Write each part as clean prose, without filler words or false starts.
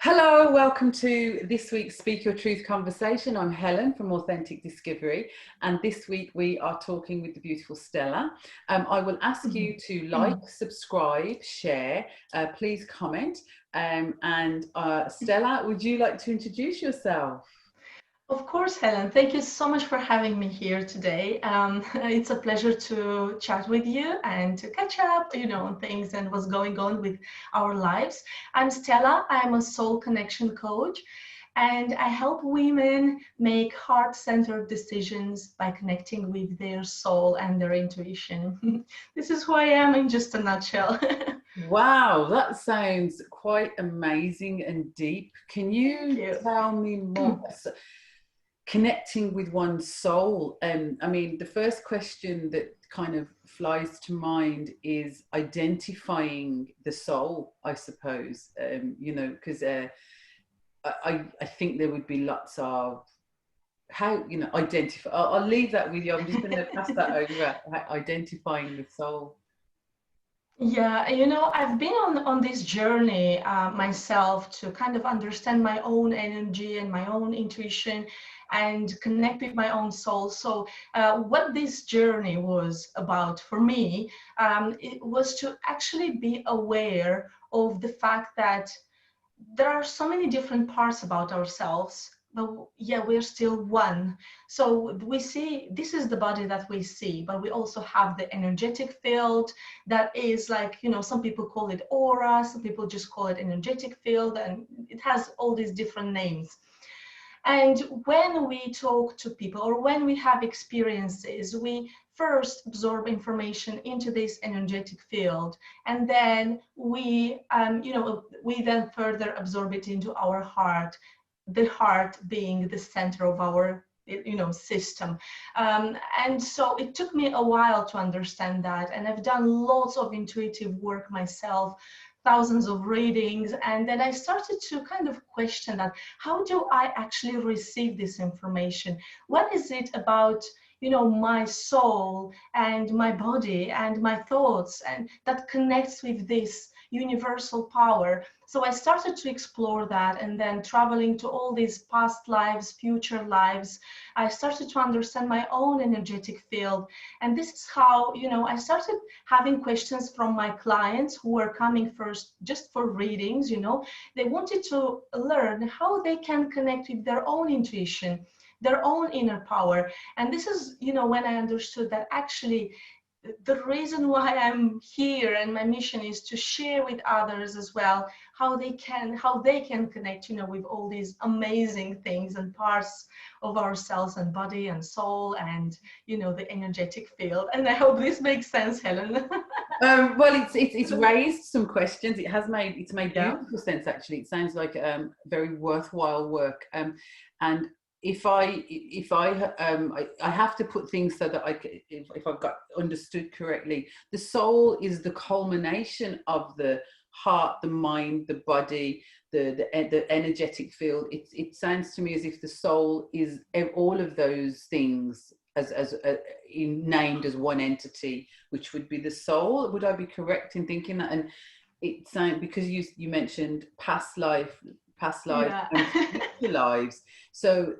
Hello, welcome to this week's Speak Your Truth conversation. I'm Helen from Authentic Discovery, and this week we are talking with the beautiful Stella. I will ask you to like, subscribe, share, please comment. And Stella, would you like to introduce yourself? Of course, Helen. Thank you so much for having me here today. It's a pleasure to chat with you and to catch up, on things and what's going on with our lives. I'm Stella. I'm a soul connection coach, and I help women make heart-centered decisions by connecting with their soul and their intuition. This is who I am in just a nutshell. Wow, that sounds quite amazing and deep. Can Thank you you. tell me more? Connecting with one's soul. I mean, the first question that kind of flies to mind is identifying the soul, I suppose. Because I think there would be lots of how, identify. I'll leave that with you. I'm just going to pass that over. Identifying the soul. Yeah, I've been on this journey myself to kind of understand my own energy and my own intuition and connect with my own soul. So, what this journey was about for me, it was to actually be aware of the fact that there are so many different parts about ourselves, but yeah, we're still one. So we see, this is the body that we see, but we also have the energetic field that is like, some people call it aura, some people just call it energetic field, and it has all these different names. And when we talk to people or when we have experiences, we first absorb information into this energetic field, and then we then further absorb it into our heart, the heart being the center of our system. And so it took me a while to understand that, and I've done lots of intuitive work myself, thousands of readings, and then I started to kind of question that, how do I actually receive this information? What is it about my soul and my body and my thoughts and that connects with this universal power? So I started to explore that, and then traveling to all these past lives, future lives, I started to understand my own energetic field. And this is how, I started having questions from my clients who were coming first just for readings. They wanted to learn how they can connect with their own intuition, their own inner power. And this is, when I understood that actually the reason why I'm here and my mission is to share with others as well how they can connect, with all these amazing things and parts of ourselves and body and soul and the energetic field. And I hope this makes sense, Helen. Well, it's raised some questions. It's made Yeah. beautiful sense, actually. It sounds like very worthwhile work. And I have to put things so that if I've got understood correctly, the soul is the culmination of the heart, the mind, the body, the energetic field. It sounds to me as if the soul is all of those things as named as one entity, which would be the soul. Would I be correct in thinking that? And it sounds, because you mentioned past lives Yeah. and future lives. So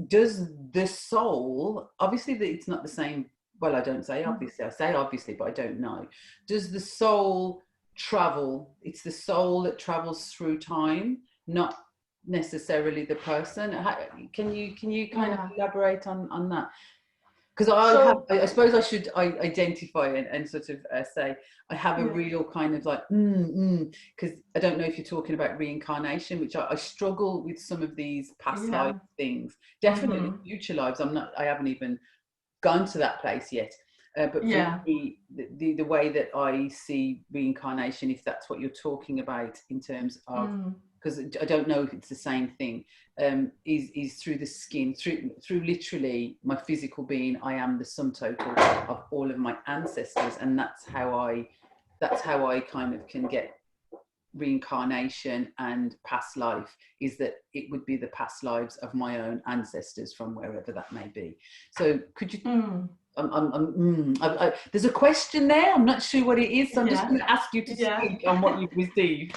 does the soul, obviously it's not the same. Well, I don't say obviously, I say obviously, but I don't know. Does the soul travel? It's the soul that travels through time, not necessarily the person. Can you kind of Yeah. elaborate on that? Because So I suppose I should identify and sort of say I have a yeah. real kind of like because I don't know if you're talking about reincarnation, which I struggle with some of these past life Yeah. things. Definitely Hmm. future lives. I haven't even gone to that place yet. But for Yeah. me, the way that I see reincarnation, if that's what you're talking about in terms of, Mm. because I don't know if it's the same thing, is through the skin, through literally my physical being. I am the sum total of all of my ancestors, and that's how I kind of can get reincarnation and past life, is that it would be the past lives of my own ancestors from wherever that may be. So could you Mm. there's a question there. I'm not sure what it is, so I'm just Yeah. going to ask you to Yeah. speak on what you've received.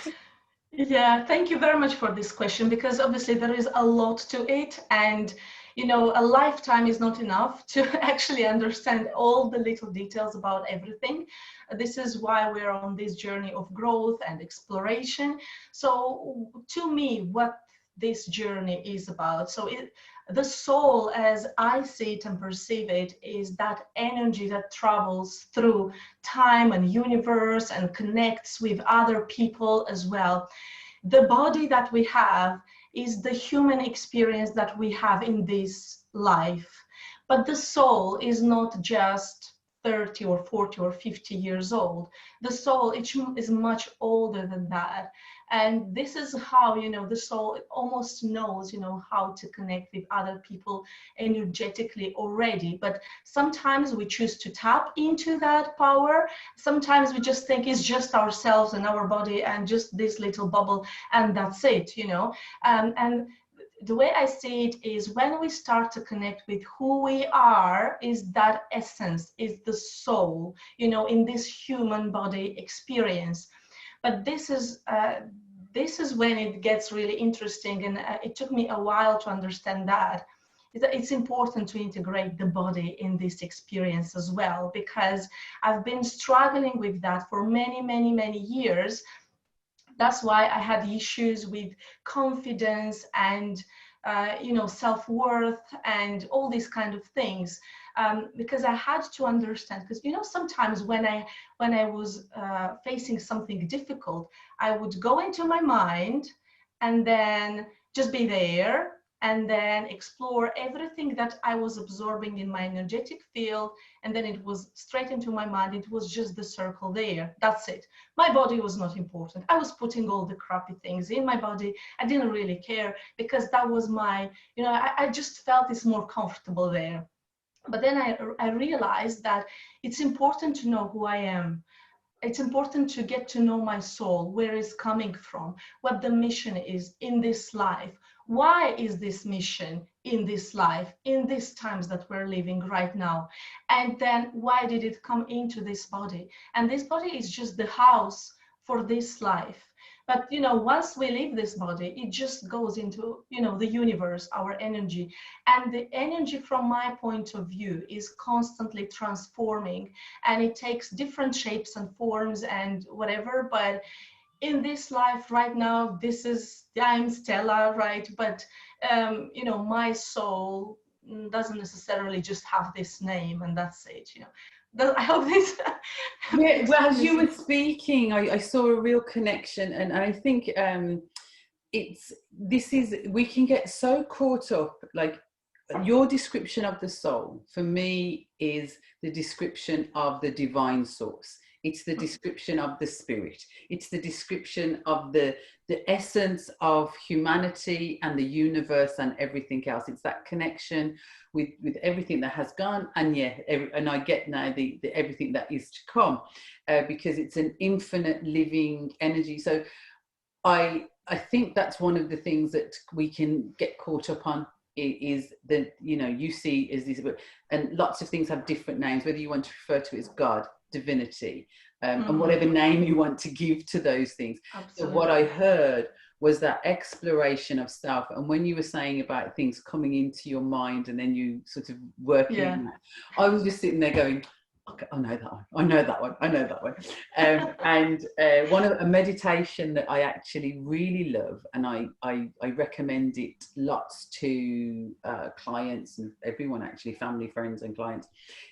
Yeah, thank you very much for this question, because obviously there is a lot to it, and you know, a lifetime is not enough to actually understand all the little details about everything. This is why we're on this journey of growth and exploration. So to me, what this journey is about, the soul, as I see it and perceive it, is that energy that travels through time and universe and connects with other people as well. The body that we have is the human experience that we have in this life. But the soul is not just 30 or 40 or 50 years old. The soul is much older than that. And this is how, you know, the soul almost knows, you know, how to connect with other people energetically already. But sometimes we choose to tap into that power. Sometimes we just think it's just ourselves and our body and just this little bubble, and that's it, you know. And the way I see it is, when we start to connect with who we are, is that essence, is the soul, you know, in this human body experience. But this is when it gets really interesting, and it took me a while to understand that. It's important to integrate the body in this experience as well, because I've been struggling with that for many, many, many years. That's why I had issues with confidence and you know, self-worth and all these kind of things, because I had to understand. Because you know, sometimes when I was facing something difficult, I would go into my mind and then just be there and then explore everything that I was absorbing in my energetic field, and then it was straight into my mind. It was just the circle there, that's it. My body was not important. I was putting all the crappy things in my body. I didn't really care, because that was my, you know, I just felt it's more comfortable there. But then I realized that it's important to know who I am. It's important to get to know my soul, where it's coming from, what the mission is in this life. Why is this mission in this life, in these times that we're living right now? And then why did it come into this body? And this body is just the house for this life. But you know, once we leave this body, it just goes into, you know, the universe, our energy. And the energy, from my point of view, is constantly transforming, and it takes different shapes and forms and whatever. But in this life right now, this is, I'm Stella, right? But you know, my soul doesn't necessarily just have this name and that's it, you know. I hope this Yeah, makes well, as any you were sense. speaking, I saw a real connection, and I think it's this is we can get so caught up, like your description of the soul for me is the description of the divine source. It's the description of the spirit. It's the description of the essence of humanity and the universe and everything else. It's that connection with everything that has gone, and yeah, and I get now the everything that is to come, because it's an infinite living energy. So I think that's one of the things that we can get caught up on, is that, you know, you see as these, and lots of things have different names, whether you want to refer to it as God, divinity, and whatever name you want to give to those things. So what I Absolutely. heard was that exploration of self, and when you were saying about things coming into your mind and then you sort of working Yeah. on that, I was just sitting there going, okay, I know that one. I know that one. I know that one. And one of a meditation that I actually really love, and I recommend it lots to clients and everyone, actually, family, friends, and clients,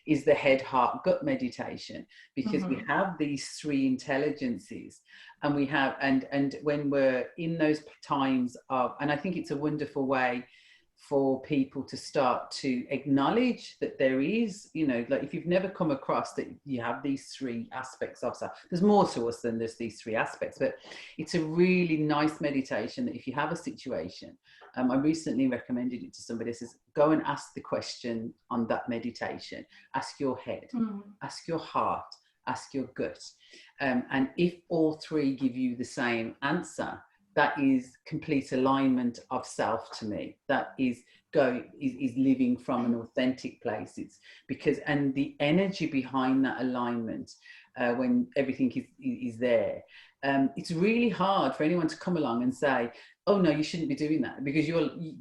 is the head, heart, gut meditation, because we Mm-hmm. have these three intelligences, and we have, and when we're in those times of, and I think it's a wonderful way for people to start to acknowledge that there is, you know, like if you've never come across that you have these three aspects of self, there's more to us than there's these three aspects. But it's a really nice meditation that if you have a situation, I recently recommended it to somebody, says go and ask the question on that meditation. Ask your head, Mm-hmm. ask your heart, ask your gut, and if all three give you the same answer, that is complete alignment of self to me. That is is living from an authentic place. It's because, and the energy behind that alignment, when everything is there. It's really hard for anyone to come along and say, oh no, you shouldn't be doing that, because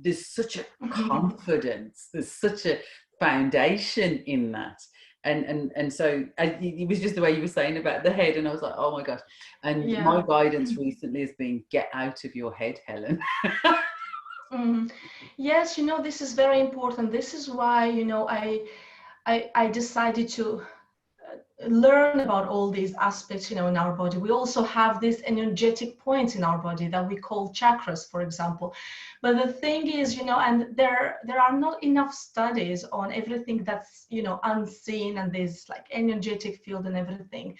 there's such a confidence, there's such a foundation in that. And so it was just the way you were saying about the head, and I was like, oh my gosh. And Yeah. my guidance recently has been, get out of your head, Helen. Yes, this is very important. This is why, I decided to learn about all these aspects, in our body. We also have these energetic points in our body that we call chakras, for example. But the thing is, and there are not enough studies on everything that's, unseen, and this like energetic field and everything.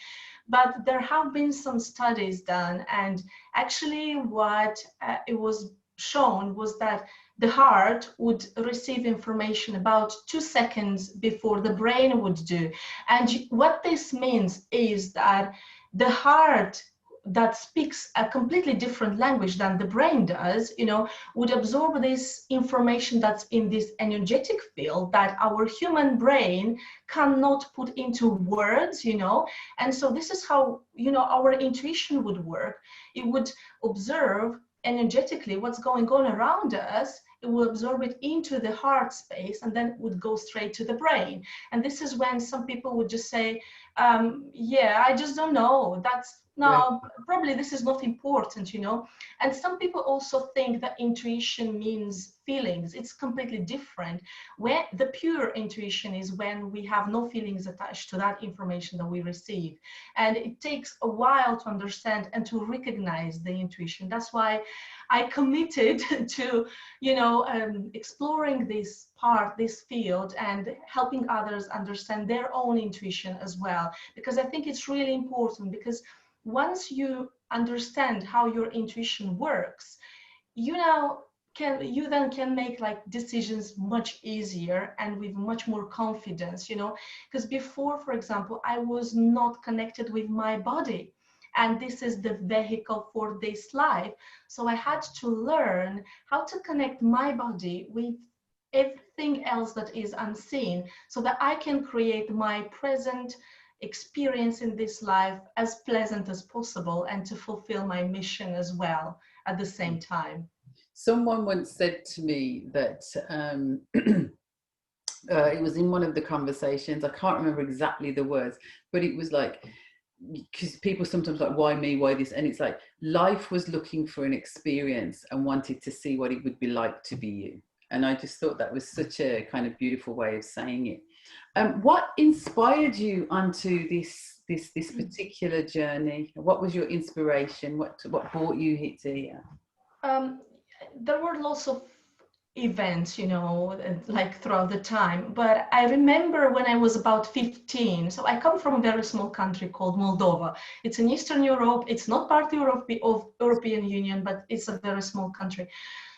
But there have been some studies done, and actually what it was shown was that the heart would receive information about 2 seconds before the brain would do. And what this means is that the heart, that speaks a completely different language than the brain does, would absorb this information that's in this energetic field that our human brain cannot put into words, And so this is how, our intuition would work. It would observe energetically what's going on around us. It will absorb it into the heart space, and then would go straight to the brain. And this is when some people would just say, yeah, I just don't know. Probably this is not important, And some people also think that intuition means feelings. It's completely different. Where the pure intuition is when we have no feelings attached to that information that we receive. And it takes a while to understand and to recognize the intuition. That's why I committed to, exploring this field, and helping others understand their own intuition as well. Because I think it's really important, because once you understand how your intuition works, you then can make like decisions much easier and with much more confidence, because before, for example, I was not connected with my body, and this is the vehicle for this life. So I had to learn how to connect my body with everything else that is unseen, so that I can create my present experience in this life as pleasant as possible, and to fulfill my mission as well at the same time. Someone once said to me that it was in one of the conversations, I can't remember exactly the words, but it was like, because people sometimes like, why me, why this? And it's like, life was looking for an experience and wanted to see what it would be like to be you. And I just thought that was such a kind of beautiful way of saying it. What inspired you onto this particular journey? What was your inspiration? What brought you here? There were lots of events, like throughout the time. But I remember when I was about 15, so I come from a very small country called Moldova. It's in Eastern Europe. It's not part of European Union, but it's a very small country.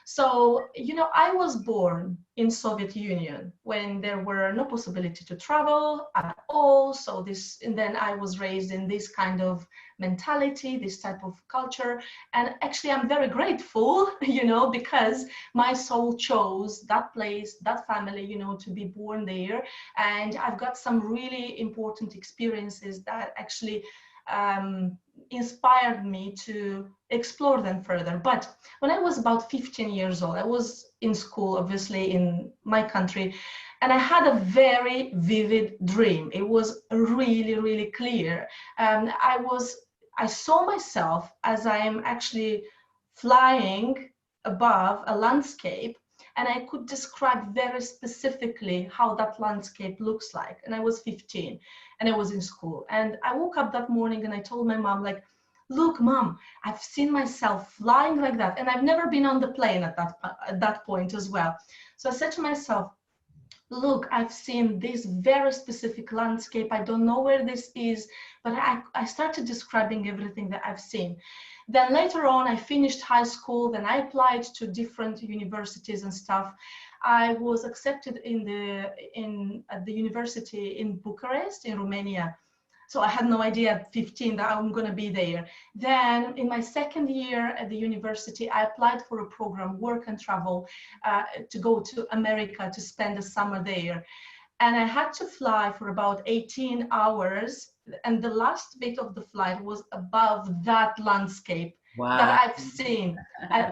So, I was born in Soviet Union when there were no possibility to travel at all. So and then I was raised in this kind of mentality, this type of culture. And actually, I'm very grateful, because my soul chose that place, that family, to be born there. And I've got some really important experiences that actually inspired me to explore them further. But when I was about 15 years old, I was in school, obviously in my country, and I had a very vivid dream. It was really, really clear. I saw myself as I am actually flying above a landscape, and I could describe very specifically how that landscape looks like. And I was 15 and I was in school. And I woke up that morning and I told my mom, like, look, Mom, I've seen myself flying like that. And I've never been on the plane at that point as well. So I said to myself, look, I've seen this very specific landscape. I don't know where this is, but I started describing everything that I've seen. Then later on, I finished high school. Then I applied to different universities and stuff. I was accepted at the university in Bucharest, in Romania. So I had no idea at 15 that I'm going to be there. Then in my second year at the university, I applied for a program, work and travel, to go to America to spend the summer there. and I had to fly for about 18 hours. And the last bit of the flight was above that landscape that Wow. I've seen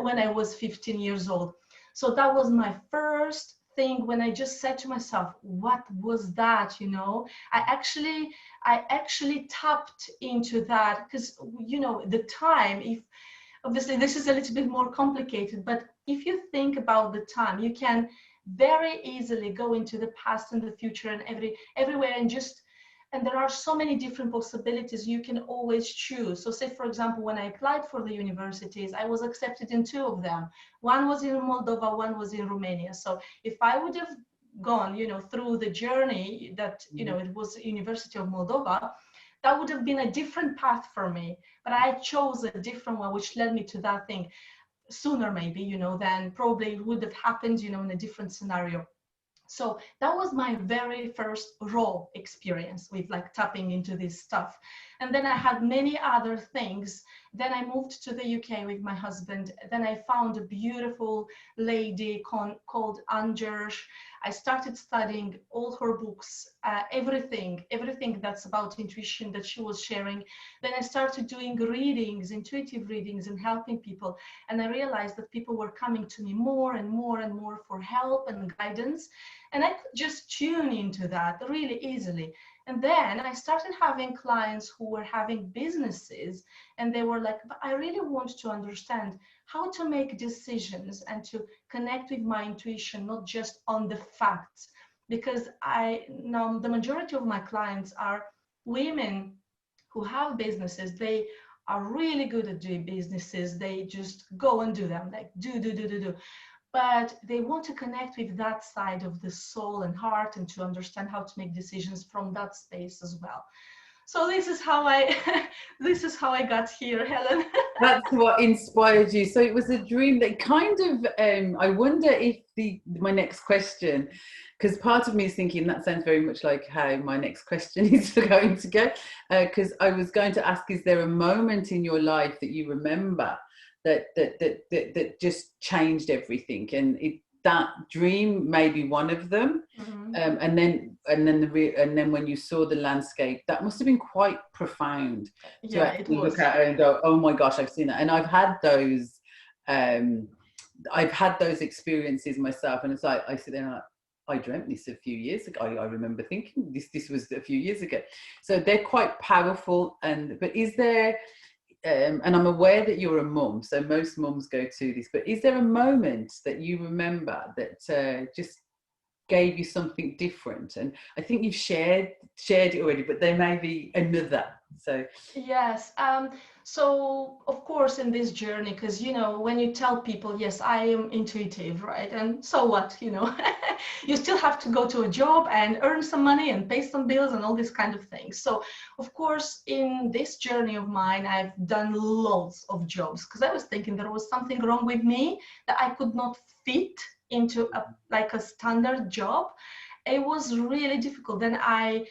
when I was 15 years old. So that was my first thing when I just said to myself, what was that? You know, I actually tapped into that because, you know, the time, if obviously this is a little bit more complicated, but if you think about the time, you can very easily go into the past and the future and everywhere, and just, and there are so many different possibilities you can always choose. So say, for example, when I applied for the universities, I was accepted in two of them. One was in Moldova, one was in Romania. So if I would have gone, you know, through the journey that, you know, it was University of Moldova, that would have been a different path for me. But I chose a different one, which led me to that thing sooner, maybe, you know, than probably would have happened, you know, in a different scenario. So that was my very first raw experience with like tapping into this stuff. And then I had many other things. Then I moved to the UK with my husband. Then I found a beautiful lady called Angersh. I started studying all her books, everything that's about intuition that she was sharing. Then I started doing readings, intuitive readings, and helping people. And I realized that people were coming to me more and more and more for help and guidance. And I could just tune into that really easily. And then I started having clients who were having businesses, and they were like, but I really want to understand how to make decisions and to connect with my intuition, not just on the facts. Because I now, the majority of my clients are women who have businesses. They are really good at doing businesses. They just go and do them, like do. But they want to connect with that side of the soul and heart, and to understand how to make decisions from that space as well. So this is how I this is how I got here, Helen. That's what inspired you. So it was a dream that kind of, I wonder if my next question, because part of me is thinking that sounds very much like how my next question is going to go. Because I was going to ask, is there a moment in your life that you remember that just changed everything, and that dream may be one of them. Mm-hmm. And then when you saw the landscape, that must have been quite profound to Yeah, it actually look was. at it and go, oh my gosh, I've seen that. And I've had those experiences myself, and it's like I sit there and I dreamt this a few years ago. I remember thinking this was a few years ago. So they're quite powerful. But is there, and I'm aware that you're a mum, so most mums go to this, but is there a moment that you remember that just gave you something different? And I think you've shared it already, but there may be another. So Yes. So of course in this journey, because you know, when you tell people, yes, I am intuitive, right? And so what, you know, you still have to go to a job and earn some money and pay some bills and all these kind of things. So of course, in this journey of mine, I've done lots of jobs because I was thinking there was something wrong with me, that I could not fit into a standard job. It was really difficult. Then I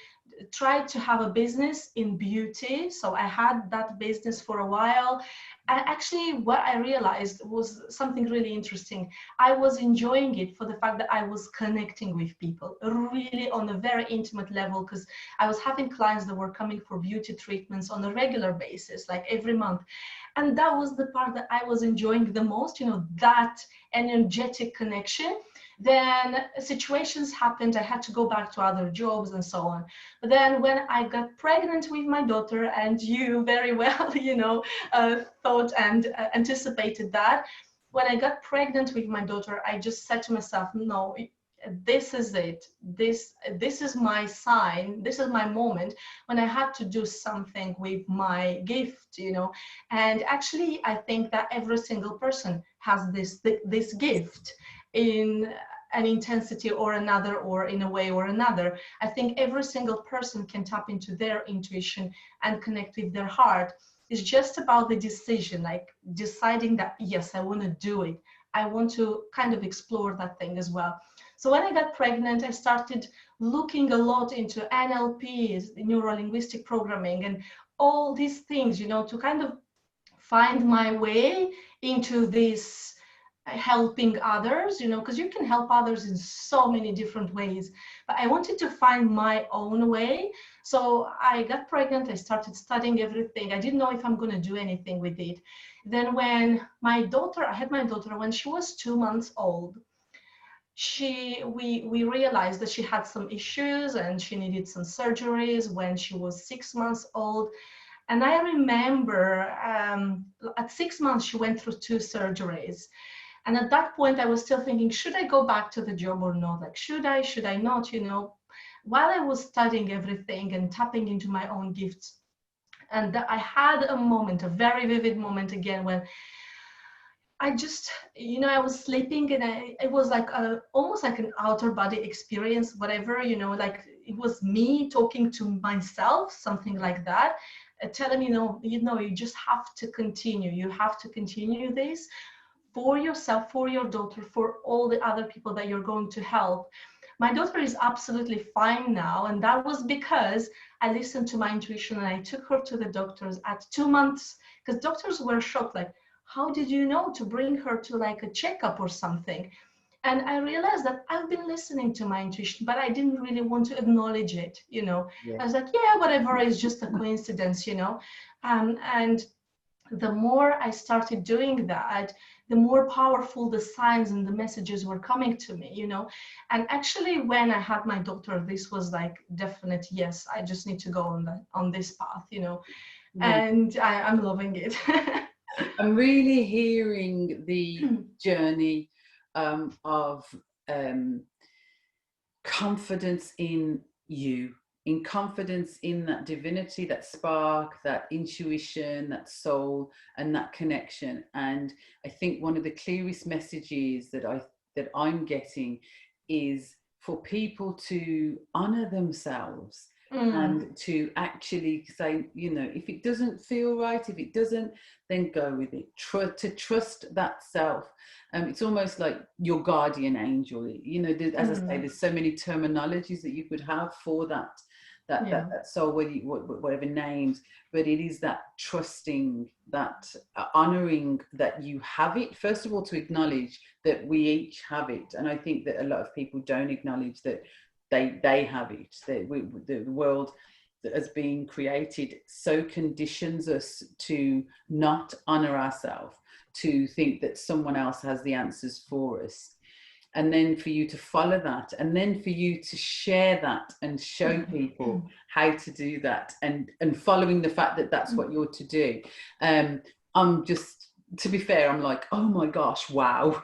tried to have a business in beauty. So I had that business for a while. And actually, what I realized was something really interesting. I was enjoying it for the fact that I was connecting with people really on a very intimate level, because I was having clients that were coming for beauty treatments on a regular basis, like every month. And that was the part that I was enjoying the most, you know, that energetic connection. Then situations happened, I had to go back to other jobs and so on. But then when I got pregnant with my daughter, and you very well, you know, thought and anticipated that, when I got pregnant with my daughter, I just said to myself, no, this is it. This is my sign. This is my moment when I had to do something with my gift, you know. And actually, I think that every single person has this gift in an intensity or another, or in a way or another. I think every single person can tap into their intuition and connect with their heart. It's just about the decision, like deciding that, yes, I want to do it. I want to kind of explore that thing as well. So when I got pregnant, I started looking a lot into NLPs, neuro-linguistic programming, and all these things, you know, to kind of find my way into this helping others, you know, because you can help others in so many different ways. But I wanted to find my own way. So I got pregnant, I started studying everything. I didn't know if I'm going to do anything with it. Then when I had my daughter when she was 2 months old, we realized that she had some issues and she needed some surgeries when she was 6 months old. And I remember at 6 months, she went through 2 surgeries. And at that point, I was still thinking, should I go back to the job or not? Like, should I not, you know? While I was studying everything and tapping into my own gifts, and I had a moment, a very vivid moment again, when I just, you know, I was sleeping and it was like almost like an outer body experience, whatever, you know, like it was me talking to myself, something like that, telling me, you just have to continue. You have to continue this for yourself, for your daughter, for all the other people that you're going to help. My daughter is absolutely fine now. And that was because I listened to my intuition and I took her to the doctors at 2 months, because doctors were shocked, like, how did you know to bring her to like a checkup or something? And I realized that I've been listening to my intuition, but I didn't really want to acknowledge it, you know. Yeah. I was like, yeah, whatever, it's just a coincidence, you know. And the more I started doing that, the more powerful the signs and the messages were coming to me, you know. And actually, when I had my daughter, this was like definite, yes, I just need to go on this path, you know. And I'm loving it. I'm really hearing the journey of confidence in you, in confidence in that divinity, that spark, that intuition, that soul, and that connection. And I think one of the clearest messages that I'm getting is for people to honor themselves and to actually say, you know, if it doesn't feel right, if it doesn't, then go with it. To trust that self. It's almost like your guardian angel. You know, as I say, there's so many terminologies that you could have for that soul, whatever names, but it is that trusting, that honoring that you have it. First of all, to acknowledge that we each have it, and I think that a lot of people don't acknowledge that they have it. That the world that has been created so conditions us to not honor ourselves, to think that someone else has the answers for us. And then for you to follow that, and then for you to share that and show people how to do that, and following the fact that that's what you're to do. I'm just, to be fair, I'm like, oh my gosh, wow.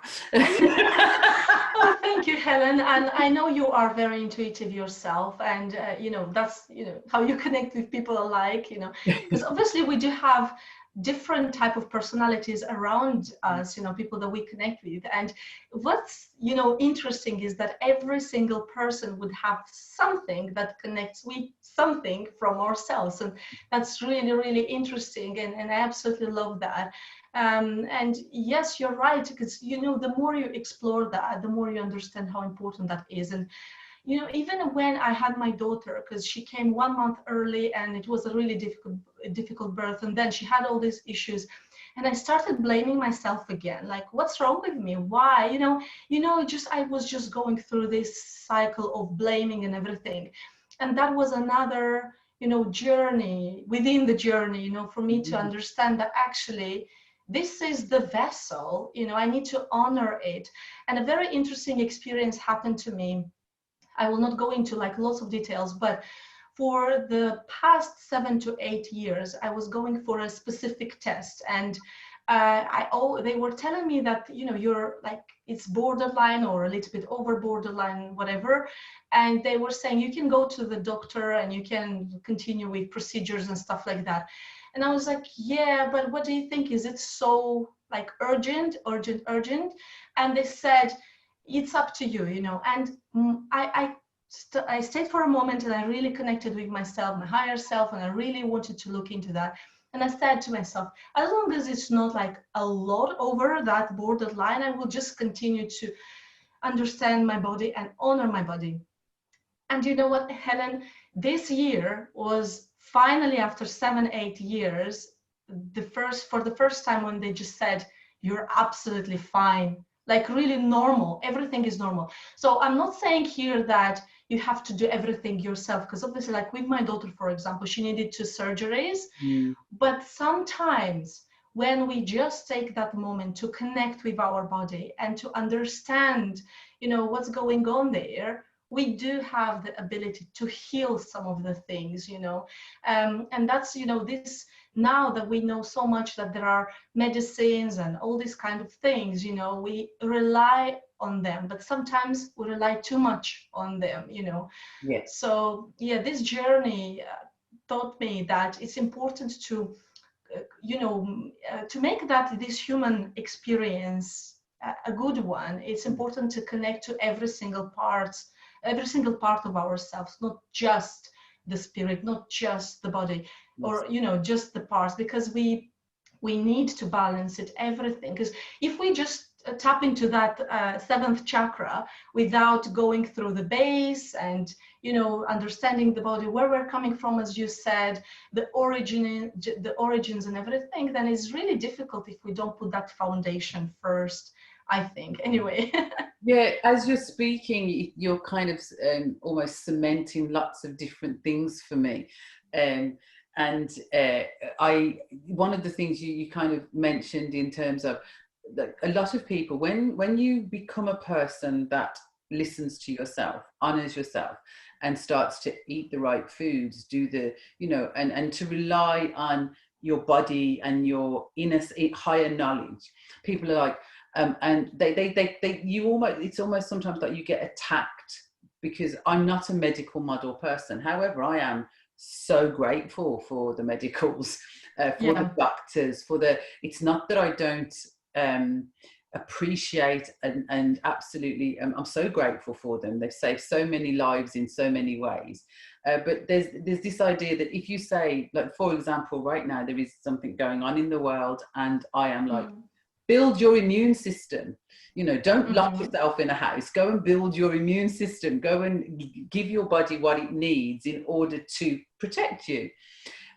Oh, thank you, Helen. And I know you are very intuitive yourself, and you know, that's, you know, how you connect with people alike, you know, because obviously we do have different type of personalities around us, you know, people that we connect with. And what's, you know, interesting is that every single person would have something that connects with something from ourselves, and that's really, really interesting, and I absolutely love that. And yes, you're right, because, you know, the more you explore that, the more you understand how important that is. And you know, even when I had my daughter, because she came 1 month early and it was a really difficult birth, and then she had all these issues, and I started blaming myself again, like, what's wrong with me? Why? Just I was just going through this cycle of blaming and everything. And that was another, you know, journey within the journey, you know, for me to understand that actually this is the vessel, you know, I need to honor it. And a very interesting experience happened to me. I will not go into like lots of details, but for the past 7 to 8 years, I was going for a specific test, and they were telling me that, you know, you're like, it's borderline or a little bit over borderline, whatever. And they were saying you can go to the doctor and you can continue with procedures and stuff like that. And I was like, yeah, but what do you think? Is it so like urgent? And they said, it's up to you, you know. And I stayed for a moment and I really connected with myself, my higher self, and I really wanted to look into that. And I said to myself, as long as it's not like a lot over that borderline, I will just continue to understand my body and honor my body. And you know what, Helen, this year was finally, after 7, 8 years, for the first time when they just said, you're absolutely fine. like really normal. Everything is normal. So I'm not saying here that you have to do everything yourself, because obviously, like with my daughter, for example, she needed 2 surgeries. But sometimes when we just take that moment to connect with our body and to understand, what's going on there, we do have the ability to heal some of the things, and that's, this, now that we know so much that there are medicines and all these kind of things, we rely on them, but sometimes we rely too much on them, Yeah. So yeah, this journey taught me that it's important to to make that this human experience a good one. It's important to connect to every single part of ourselves, not just the spirit, not just the body, or just the parts, because we need to balance it, everything. Because if we just tap into that seventh chakra without going through the base and understanding the body, where we're coming from, as you said, the origins and everything, then it's really difficult if we don't put that foundation first, I think, anyway. Yeah, as you're speaking, you're kind of almost cementing lots of different things for me. And one of the things you kind of mentioned in terms of, like, a lot of people, when you become a person that listens to yourself, honors yourself, and starts to eat the right foods, do the, and to rely on your body and your inner higher knowledge, people are like, and you almost, it's almost sometimes like you get attacked, because I'm not a medical model person. However, I am so grateful for the medicals, for the doctors, it's not that I don't appreciate and absolutely, I'm so grateful for them. They've saved so many lives in so many ways. But there's this idea that if you say, like, for example, right now there is something going on in the world, and I am like, build your immune system. Don't lock yourself in a house. Go and build your immune system. Go and give your body what it needs in order to protect you.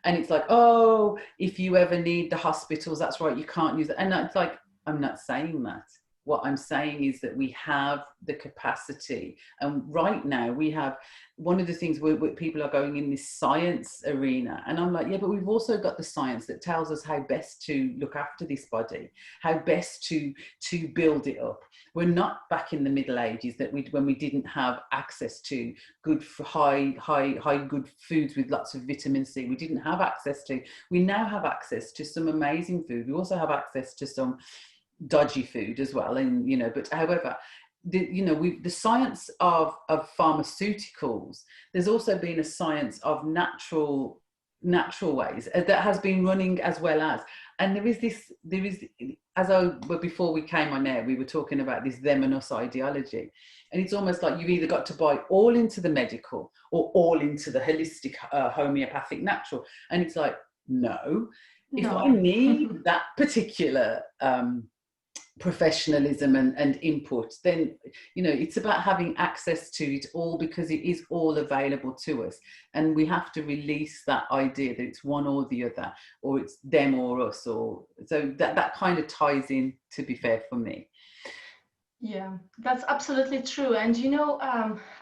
And it's like, oh, if you ever need the hospitals, that's right, you can't use it. And it's like, I'm not saying that. What I'm saying is that we have the capacity. And right now we have, one of the things where people are going in this science arena. And I'm like, yeah, but we've also got the science that tells us how best to look after this body, how best to build it up. We're not back in the Middle Ages when we didn't have access to good, high good foods with lots of vitamin C. We didn't have access to. We now have access to some amazing food. We also have access to some dodgy food as well, and but however, the science of pharmaceuticals, there's also been a science of natural ways that has been running as well as, and there is before we came on air, we were talking about this them and us ideology, and it's almost like you've either got to buy all into the medical or all into the holistic, homeopathic, natural, and it's like, no. If I need that particular professionalism and input, then it's about having access to it all, because it is all available to us, and we have to release that idea that it's one or the other, or it's them or us, or so that kind of ties in, to be fair, for me. Yeah, that's absolutely true. And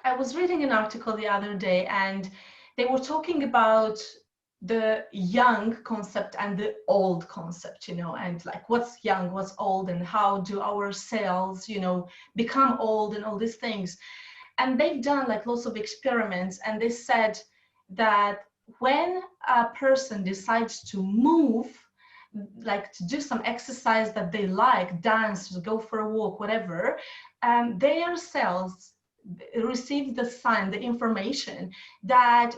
I was reading an article the other day, and they were talking about the young concept and the old concept, and like what's young, what's old, and how do our cells, become old, and all these things. And they've done like lots of experiments, and they said that when a person decides to move, like to do some exercise that they like, dance, go for a walk, whatever, their cells receive the sign, the information that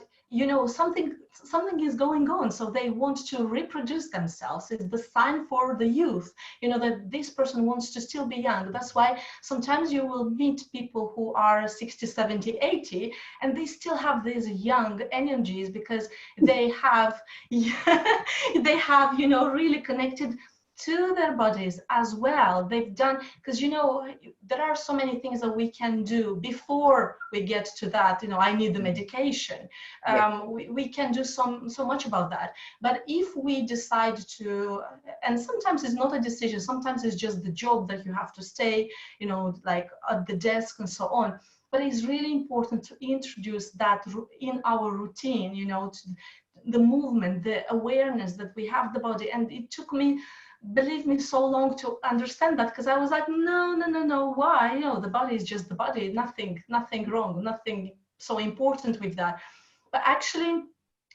something is going on, so they want to reproduce themselves. It's the sign for the youth, that this person wants to still be young. That's why sometimes you will meet people who are 60, 70, 80, and they still have these young energies, because they have they have really connected to their bodies as well. They've done, because you know, there are so many things that we can do before we get to that, you know, I need the medication. Yeah. We can do so much about that. But if we decide to, and sometimes it's not a decision, sometimes it's just the job that you have to stay, you know, like at the desk and so on. But it's really important to introduce that in our routine, you know, to the movement, the awareness that we have the body. And it took me, believe me, so long to understand that, because I was like, no, why? You know, the body is just the body, nothing wrong, nothing so important with that. But actually,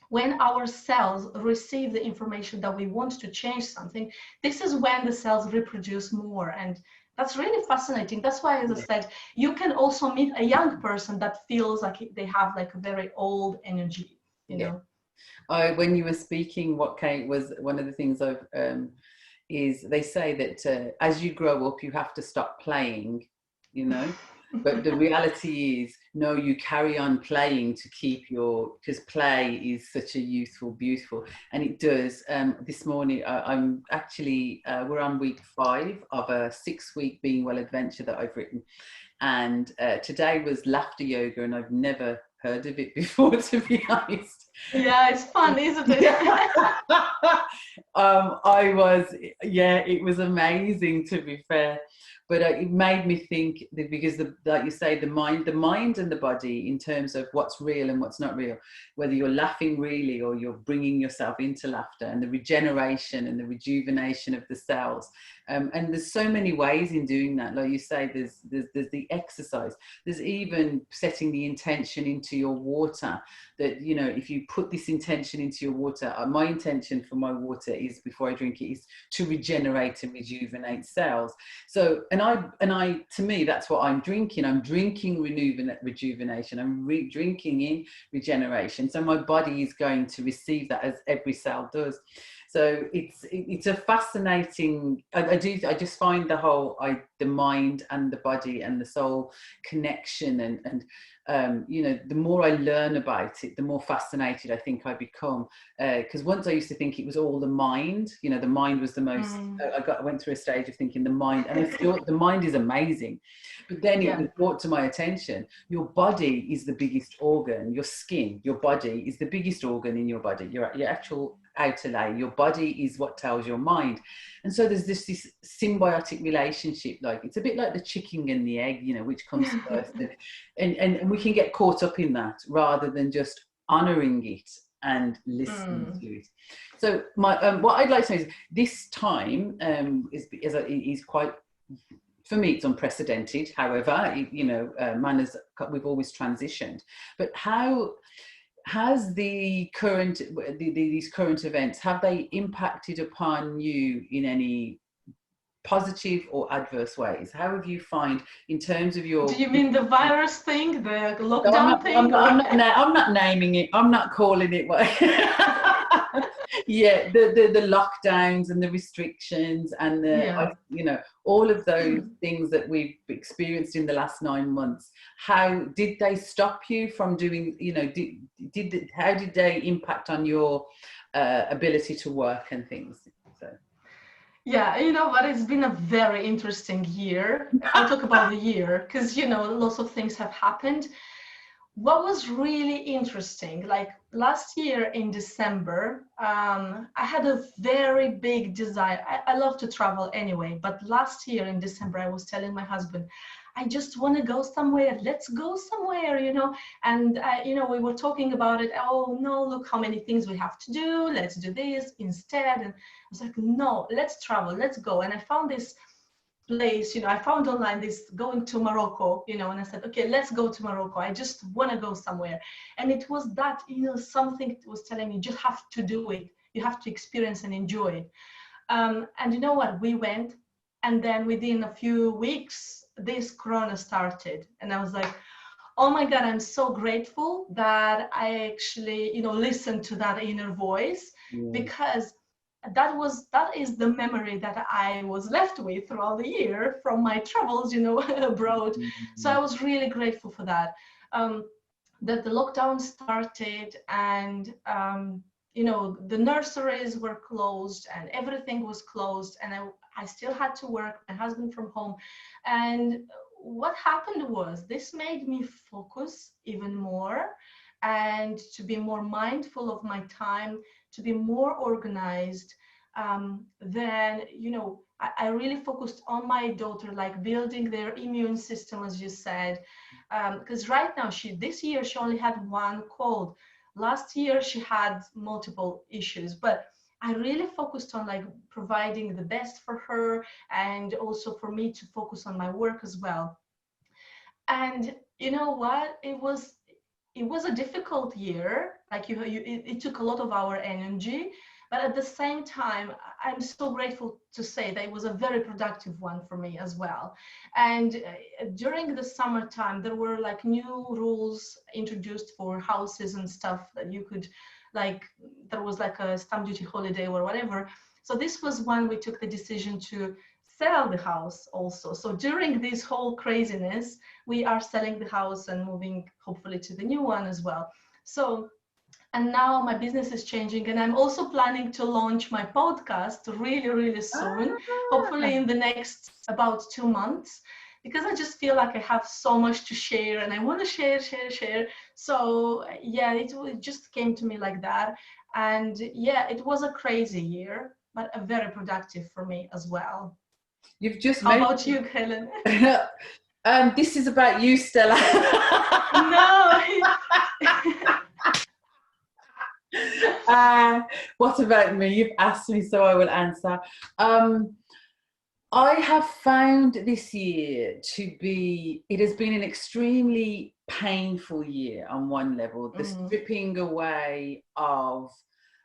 when our cells receive the information that we want to change something, this is when the cells reproduce more. And that's really fascinating. That's why, as I said, you can also meet a young person that feels like they have like a very old energy, you know. When you were speaking, what came was one of the things I've is they say that as you grow up, you have to stop playing, you know. But the reality is, no, you carry on playing to keep your, because play is such a youthful, beautiful, and it does. This morning, I'm actually, we're on week 5 of a 6-week Being Well adventure that I've written. And today was laughter yoga, and I've never heard of it before, to be honest. Yeah, it's fun, isn't it? It was amazing, to be fair. But it made me think that, because like you say, the mind and the body, in terms of what's real and what's not real, whether you're laughing really or you're bringing yourself into laughter, and the regeneration and the rejuvenation of the cells. And there's so many ways in doing that. Like you say, there's the exercise. There's even setting the intention into your water, that, you know, if you put this intention into your water, my intention for my water is, before I drink it, is to regenerate and rejuvenate cells. So, and I, to me, that's what I'm drinking. I'm drinking rejuvenation. I'm drinking in regeneration. So my body is going to receive that, as every cell does. So it's a fascinating. I just find the mind and the body and the soul connection, and you know, the more I learn about it, the more fascinated I think I become. Because once I used to think it was all the mind. You know, the mind was the most. I went through a stage of thinking the mind, and the mind is amazing, but then it was brought to my attention. Your body is the biggest organ. Your skin, your body is the biggest organ in your body. Your actual outer layer. Your body is what tells your mind. And so there's this symbiotic relationship. Like, it's a bit like the chicken and the egg, you know, which comes first. And we can get caught up in that rather than just honoring it and listening to it. So what I'd like to say is, this time is quite, for me, it's unprecedented. However, you know, we've always transitioned. But how has these current events, have they impacted upon you in any positive or adverse ways? How have you find, in terms of your... Do you mean the virus thing, the lockdown thing? I'm not naming it. I'm not calling it what... Yeah, the lockdowns and the restrictions and you know, all of those things that we've experienced in the last 9 months. How did they stop you from doing, you know, how did they impact on your ability to work and things? So yeah, you know what, it's been a very interesting year. I'll talk about the year, because, you know, lots of things have happened. What was really interesting, like last year in December, I had a very big desire. I love to travel anyway, but last year in December, I was telling my husband, I just want to go somewhere. Let's go somewhere, you know. And, you know, we were talking about it. Oh, no, look how many things we have to do. Let's do this instead. And I was like, no, let's travel. Let's go. And I found this place, you know, I found online this going to Morocco, you know, and I said, okay, let's go to Morocco. I just want to go somewhere. And it was that, you know, something was telling me, you just have to do it. You have to experience and enjoy it. And you know what? We went, and then within a few weeks, this Corona started. And I was like, oh my God, I'm so grateful that I actually, you know, listened to that inner voice, because that is the memory that I was left with throughout the year from my travels, you know, abroad. So I was really grateful for that. That the lockdown started, and you know, the nurseries were closed and everything was closed, and I still had to work, my husband from home. And what happened was this made me focus even more and to be more mindful of my time, to be more organized. Then, you know, I really focused on my daughter, like building their immune system, as you said. Because right now, this year, she only had one cold. Last year, she had multiple issues, but I really focused on like providing the best for her, and also for me to focus on my work as well. And you know what? It was a difficult year. Like it took a lot of our energy, but at the same time, I'm so grateful to say that it was a very productive one for me as well. And during the summertime, there were like new rules introduced for houses and stuff that you could, like, there was like a stamp duty holiday or whatever. So this was when we took the decision to sell the house also. So during this whole craziness, we are selling the house and moving hopefully to the new one as well. So, and now my business is changing, and I'm also planning to launch my podcast really, really soon, hopefully in the next about 2 months, because I just feel like I have so much to share and I want to share. So yeah, it just came to me like that. And yeah, it was a crazy year, but a very productive for me as well. You've just How made about you, Helen? this is about you, Stella. No. What about me? You've asked me, so I will answer. I have found this year to be, it has been an extremely painful year on one level, the stripping away of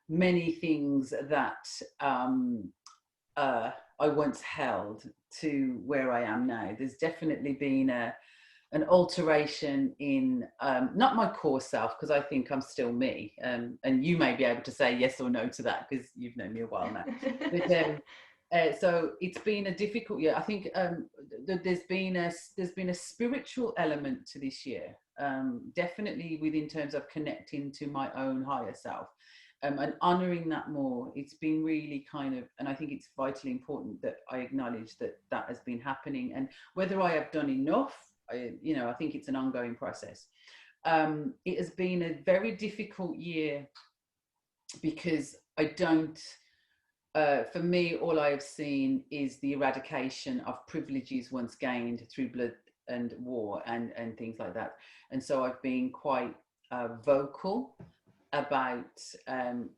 many things that I once held to where I am now. There's definitely been an alteration in not my core self, because I think I'm still me, and you may be able to say yes or no to that because you've known me a while now. But, so it's been a difficult year. I think there's been a spiritual element to this year, definitely within terms of connecting to my own higher self. And honouring that more. It's been really kind of, and I think it's vitally important that I acknowledge that that has been happening, and whether I have done enough, I think it's an ongoing process. It has been a very difficult year because I don't, for me, all I have seen is the eradication of privileges once gained through blood and war and things like that. And so I've been quite vocal about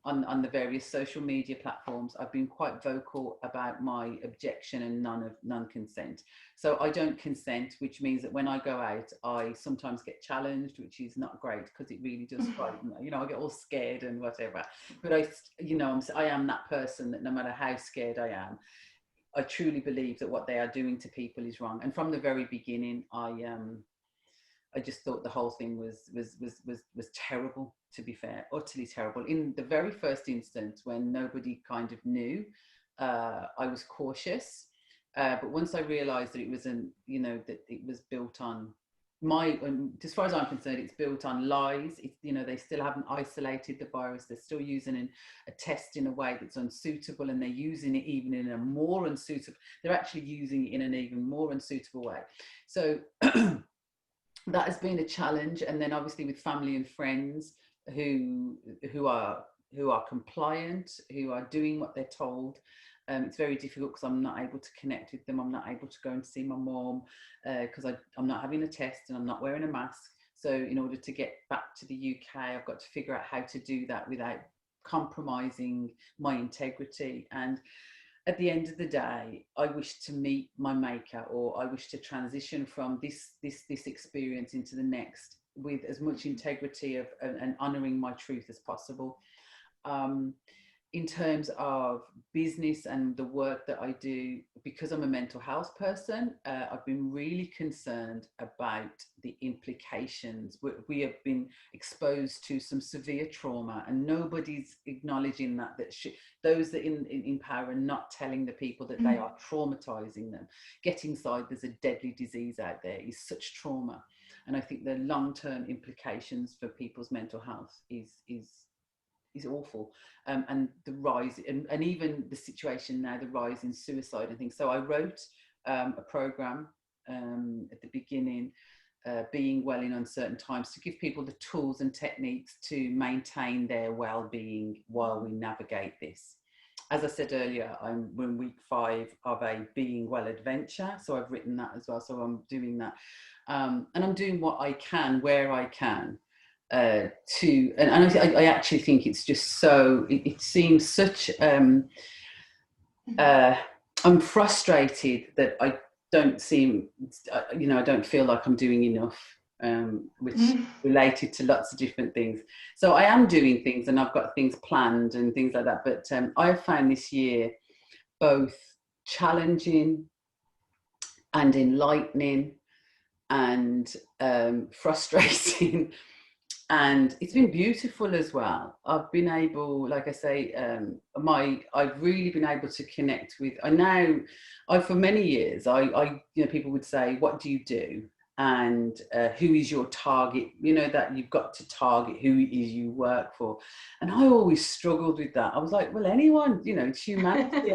on the various social media platforms. I've been quite vocal about my objection and non-consent. So I don't consent, which means that when I go out, I sometimes get challenged, which is not great because it really does frighten me. I get all scared and whatever. But I am that person that no matter how scared I am, I truly believe that what they are doing to people is wrong. And from the very beginning, I just thought the whole thing was terrible, to be fair, utterly terrible. In the very first instance, when nobody kind of knew, I was cautious. But once I realised that it was that it was built on as far as I'm concerned, it's built on lies. They still haven't isolated the virus. They're still using a test in a way that's unsuitable, and they're using it even in a more unsuitable. They're actually using it in an even more unsuitable way. So. That has been a challenge, and then obviously with family and friends who are compliant, who are doing what they're told. It's very difficult because I'm not able to connect with them. I'm not able to go and see my mom because I'm not having a test and I'm not wearing a mask. So in order to get back to the UK, I've got to figure out how to do that without compromising my integrity. And at the end of the day, I wish to meet my maker, or I wish to transition from this experience into the next with as much integrity and honouring my truth as possible. In terms of business and the work that I do, because I'm a mental health person, I've been really concerned about the implications. We have been exposed to some severe trauma, and nobody's acknowledging that those that in power are not telling the people that they are traumatizing them. Get inside, there's a deadly disease out there, is such trauma. And I think the long-term implications for people's mental health is is awful. And the rise, and even the situation now, the rise in suicide and things. So I wrote a program at the beginning, being well in uncertain times, to give people the tools and techniques to maintain their well-being while we navigate this. As I said earlier, we're in week 5 of a being well adventure, so I've written that as well. So I'm doing that, and I'm doing what I can where I can, I actually think it's just so, it seems such, I'm frustrated that I don't seem, I don't feel like I'm doing enough, which related to lots of different things. So I am doing things, and I've got things planned and things like that, but I've found this year both challenging and enlightening and frustrating. And it's been beautiful as well. I've been able, like I say, I've really been able to connect with. For many years, people would say, "What do you do?" And who is your target? That you've got to target who it is you work for. And I always struggled with that. I was like, well, anyone, it's humanity.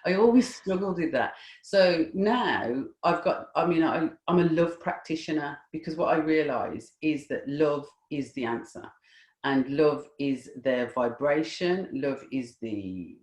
I always struggled with that. So now I'm a love practitioner, because what I realize is that love is the answer, and love is their vibration. Love is the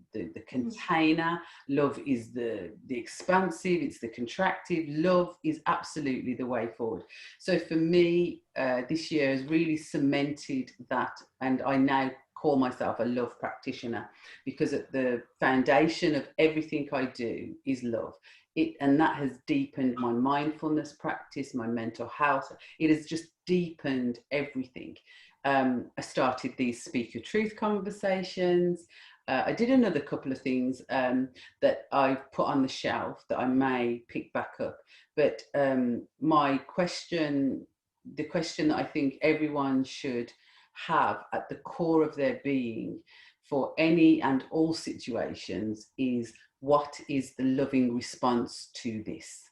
container. Love is the expansive, it's the contractive. Love is absolutely the way forward. So for me, this year has really cemented that, and I now call myself a love practitioner, because at the foundation of everything I do is love. And that has deepened my mindfulness practice, my mental health. It has just deepened everything. I started these Speak Your Truth conversations. I did another couple of things that I've put on the shelf that I may pick back up. But the question that I think everyone should have at the core of their being for any and all situations is, what is the loving response to this?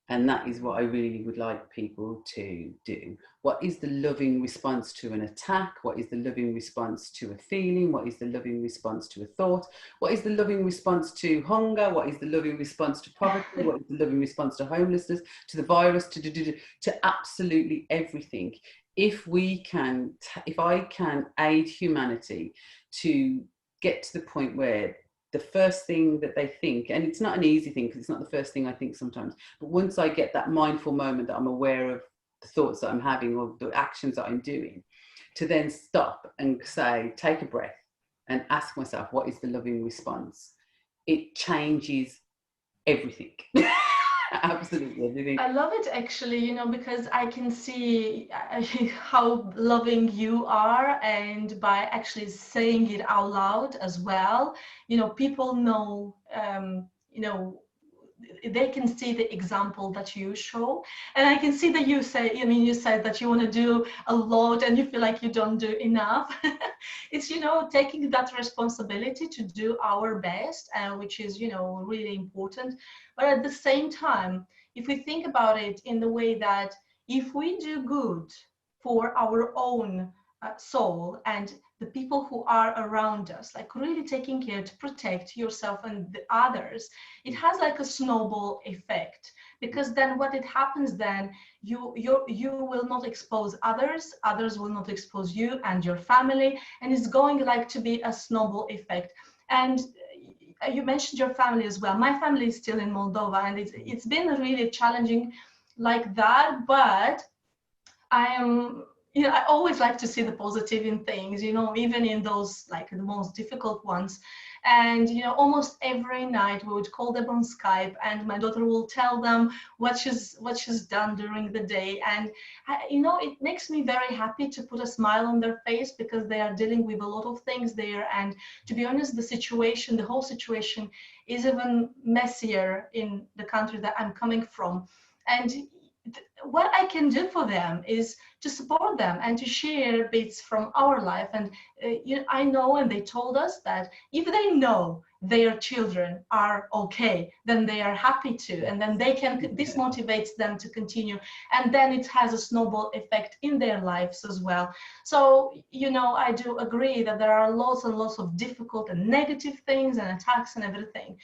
And that is what I really would like people to do. What is the loving response to an attack? What is the loving response to a feeling? What is the loving response to a thought? What is the loving response to hunger? What is the loving response to poverty? What is the loving response to homelessness, to the virus, to absolutely everything? If I can aid humanity to get to the point where the first thing that they think, and it's not an easy thing because it's not the first thing I think sometimes, but once I get that mindful moment that I'm aware of the thoughts that I'm having or the actions that I'm doing, to then stop and say, take a breath and ask myself, what is the loving response? It changes everything. Absolutely everything. I love it, actually, because I can see how loving you are, and by actually saying it out loud as well, people know, they can see the example that you show. And I can see that you said that you want to do a lot and you feel like you don't do enough. It's, taking that responsibility to do our best, which is, really important. But at the same time, if we think about it in the way that if we do good for our own soul and the people who are around us, like really taking care to protect yourself and the others, it has like a snowball effect, because then what it happens then, you will not expose others will not expose you and your family, and it's going like to be a snowball effect. And you mentioned your family as well. My family is still in Moldova, and it's been really challenging like that, but I am, I always like to see the positive in things, even in those like the most difficult ones. And, almost every night we would call them on Skype, and my daughter will tell them what she's done during the day. And, it makes me very happy to put a smile on their face, because they are dealing with a lot of things there. And to be honest, the whole situation is even messier in the country that I'm coming from. And what I can do for them is to support them and to share bits from our life. And I know, and they told us that if they know their children are okay, then they are happy to, and then they can, this motivates them to continue, and then it has a snowball effect in their lives as well. So, you know, I do agree that there are lots and lots of difficult and negative things and attacks and everything.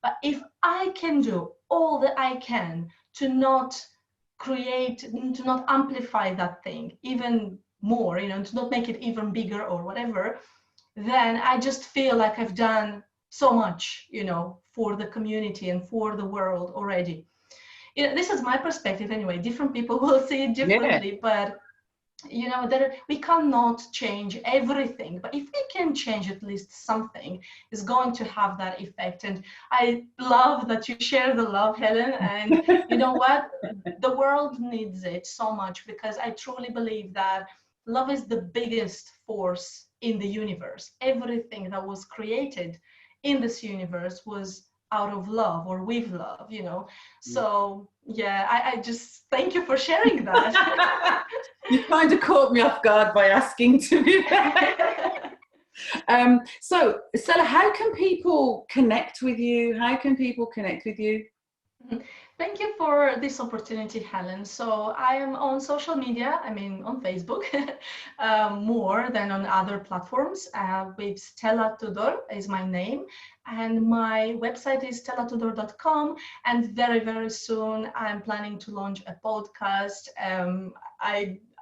But if I can do all that I can to not create, to not amplify that thing even more, you know, to not make it even bigger or whatever, then I just feel like I've done so much, you know, for the community and for the world already. You know, this is my perspective anyway. Different people will see it differently, but you know, that we cannot change everything, but if we can change at least something, is going to have that effect. And I love that you share the love, Helen, and you know what, the world needs it so much, because I truly believe that love is the biggest force in the universe. Everything that was created in this universe was out of love or with love, you know. So yeah, I just thank you for sharing that. You kind of caught me off guard by asking, to be fair. So Stella, how can people connect with you? How can people connect with you? Thank you for this opportunity, Helen. So I am on social media, I mean on Facebook, more than on other platforms. With Stella Tudor is my name, and my website is stellatudor.com. And very, very soon I'm planning to launch a podcast.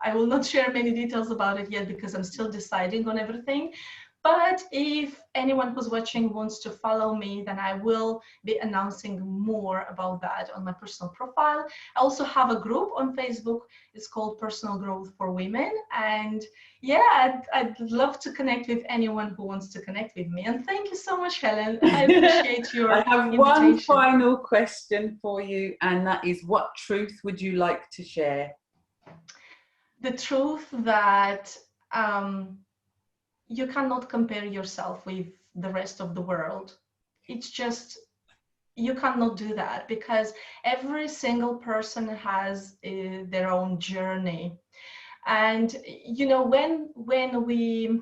I will not share many details about it yet because I'm still deciding on everything. But if anyone who's watching wants to follow me, then I will be announcing more about that on my personal profile. I also have a group on Facebook. It's called Personal Growth for Women. And yeah, I'd love to connect with anyone who wants to connect with me. And thank you so much, Helen. I appreciate your I have invitation. one final question for you, and that is, what truth would you like to share? The truth that you cannot compare yourself with the rest of the world. It's just, you cannot do that, because every single person has their own journey. And you know, when we,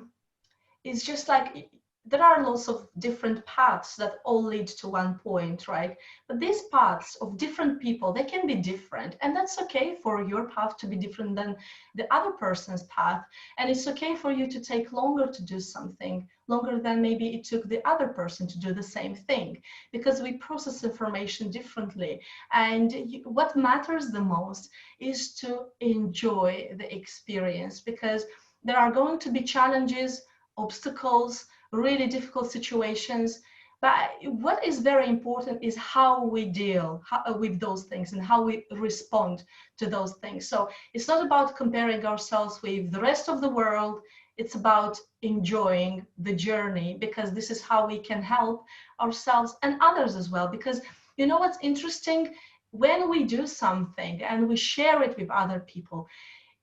it's just like, there are lots of different paths that all lead to one point, right? But these paths of different people, they can be different, and that's okay for your path to be different than the other person's path. And it's okay for you to take longer to do something, longer than maybe it took the other person to do the same thing, because we process information differently. And what matters the most is to enjoy the experience, because there are going to be challenges, obstacles, really difficult situations. But what is very important is how we deal with those things and how we respond to those things. So it's not about comparing ourselves with the rest of the world. It's about enjoying the journey, because this is how we can help ourselves and others as well. Because you know what's interesting? When we do something and we share it with other people,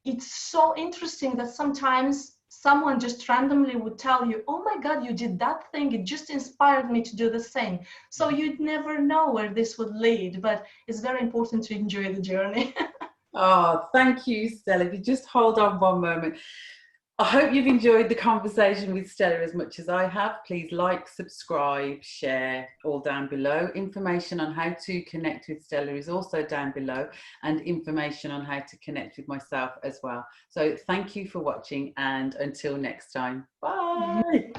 it's so interesting that sometimes someone just randomly would tell you, oh my God, you did that thing, it just inspired me to do the same. So you'd never know where this would lead, but it's very important to enjoy the journey. Oh, thank you, Stella. If you just hold on one moment. I hope you've enjoyed the conversation with Stella as much as I have. Please like, subscribe, share, all down below. Information on how to connect with Stella is also down below, and information on how to connect with myself as well. So thank you for watching, and until next time, bye.